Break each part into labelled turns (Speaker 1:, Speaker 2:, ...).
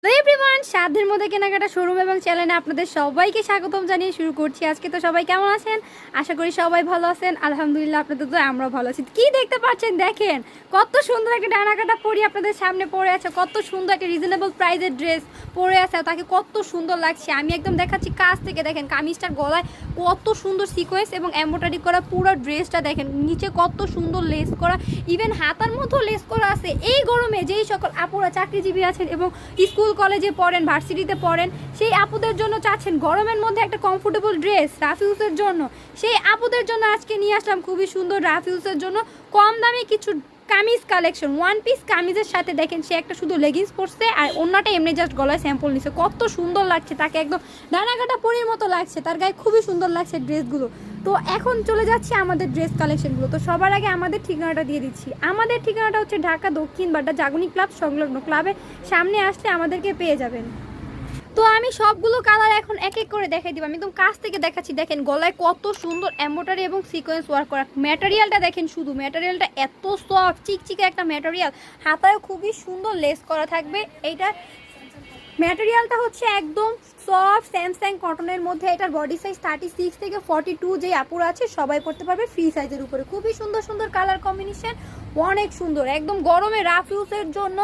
Speaker 1: Hello everyone, সাধ্যের মধ্যে কেনাকাটা শোরুম এবং চ্যানেলে আপনাদের সবাইকে স্বাগতম জানিয়ে শুরু করছি। আজকে তো সবাই কেমন আছেন? আশা করি সবাই ভালো আছেন। আলহামদুলিল্লাহ, আপনাদের তো আমরাও ভালো আছি। কি দেখতে পাচ্ছেন, দেখেন কত সুন্দর একটা ডানাকাটা পরি আপনাদের সামনে পড়ে আছে। কত সুন্দর একটা রিজনেবল প্রাইসের ড্রেস পরে আছে, তাকে কত সুন্দর লাগছে। আমি একদম দেখাচ্ছি কাছ থেকে। দেখেন কামিজটার গলায় কত সুন্দর সিকোয়েন্স এবং এমব্রয়ডারি করা পুরো ড্রেসটা দেখেন। নিচে কত সুন্দর লেস করা, ইভেন হাতার মতো লেস করা আছে। এই গরমে যেই সকল আপুরা চাকরিজীবী আছেন এবং স্কুল কলেজে পড়েন, ভার্সিটিতে পড়েন, সেই আপুদের জন্য চাচ্ছেন গরমের মধ্যে একটা কমফোর্টেবল ড্রেস রাফিউজের জন্য, সেই আপুদের জন্য আজকে নিয়ে আসলাম খুবই সুন্দর রাফিউজের জন্য কম দামে কিছু কামিজ কালেকশন। ওয়ান পিস কামিজের সাথে দেখেন সে একটা শুধু লেগিংস পরছে আর অন্যটা এমনি জাস্ট গলায় স্যাম্পল নিছে। কত সুন্দর লাগছে তাকে, একদম ডানাকাটা পরির মতো লাগছে, তার গায়ে খুবই সুন্দর লাগছে ড্রেসগুলো। তো এখন চলে যাচ্ছি আমাদের ড্রেস কালেকশনগুলো। তো সবার আগে আমাদের ঠিকানাটা দিয়ে দিচ্ছি। আমাদের ঠিকানাটা হচ্ছে ঢাকা দক্ষিণ বাড্ডা জাগনি ক্লাব সংলগ্ন, ক্লাবের সামনে আসলে আমাদেরকে পেয়ে যাবেন। তো আমি সবগুলো কালার এখন এক এক করে দেখাই দিব। আমি একদম কাছ থেকে দেখাচ্ছি। দেখেন গলায় কত সুন্দর এমব্রয়ডারি এবং সিকোয়েন্স ওয়ার্ক করা। ম্যাটেরিয়ালটা দেখেন, শুধু ম্যাটেরিয়ালটা এত সফট চিকচিকে একটা ম্যাটেরিয়াল। হাতায় খুবই সুন্দর লেস করা থাকবে। এইটা ম্যাটেরিয়ালটা হচ্ছে একদম সফট স্যামসাং কটনের মধ্যে। এটার বডি সাইজ 36 থেকে 42 যে আপুরা আছে সবাই পড়তে পারবে ফ্রি সাইজের উপরে। খুবই সুন্দর সুন্দর কালার কম্বিনেশন, অনেক সুন্দর। একদম গরমে রাফ ইউজের জন্য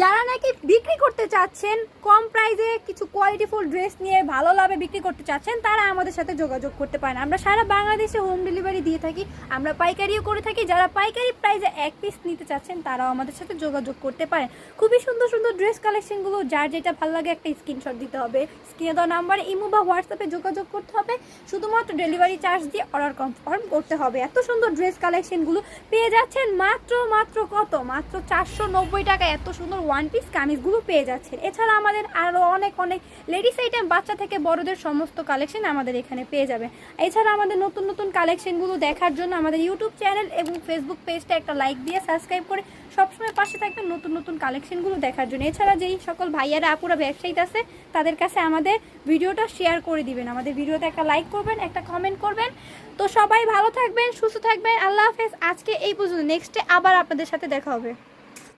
Speaker 1: যারা নাকি বিক্রি করতে চাচ্ছেন কম প্রাইসে কিছু কোয়ালিটিফুল ড্রেস নিয়ে ভালো লাভে বিক্রি করতে চাচ্ছেন, তারা আমাদের সাথে যোগাযোগ করতে পারেন। আমরা সারা বাংলাদেশে হোম ডেলিভারি দিয়ে থাকি, আমরা পাইকারিও করে থাকি। যারা পাইকারি প্রাইসে এক পিস নিতে চাচ্ছেন তারাও আমাদের সাথে যোগাযোগ করতে পারেন। খুবই সুন্দর সুন্দর ড্রেস কালেকশনগুলো, যার যেটা ভালো লাগে একটা স্ক্রিনশট দিতে হবে, স্ক্রিনে দেওয়া নাম্বারে ইমো বা হোয়াটসঅ্যাপে যোগাযোগ করতে হবে। শুধুমাত্র ডেলিভারি চার্জ দিয়ে অর্ডার কনফার্ম করতে হবে। এত সুন্দর ড্রেস কালেকশনগুলো পেয়ে যাচ্ছেন মাত্র কত, মাত্র 490 টাকা। এত সুন্দর ওয়ান পিস কামিজগুলো পেয়ে যাচ্ছেন। এছাড়া আমাদের আরও অনেক লেডিস আইটেম, বাচ্চা থেকে বড়দের সমস্ত কালেকশন আমাদের এখানে পেয়ে যাবে। এছাড়া আমাদের নতুন নতুন কালেকশনগুলো দেখার জন্য আমাদের ইউটিউব চ্যানেল এবং ফেসবুক পেজটা একটা লাইক দিয়ে সাবস্ক্রাইব করে সবসময় পাশে থাকবেন নতুন নতুন কালেকশনগুলো দেখার জন্য। এছাড়া যেই সকল ভাইয়ারা আপুরা ব্যবসায়ী আছে তাদের কাছে আমাদের ভিডিওটা শেয়ার করে দিবেন, আমাদের ভিডিওতে একটা লাইক করবেন, একটা কমেন্ট করবেন। তো সবাই ভালো থাকবেন, সুস্থ থাকবেন। আল্লাহ হাফেজ। আজকে এই পর্যন্ত, নেক্সটে আবার আপনাদের সাথে দেখা হবে।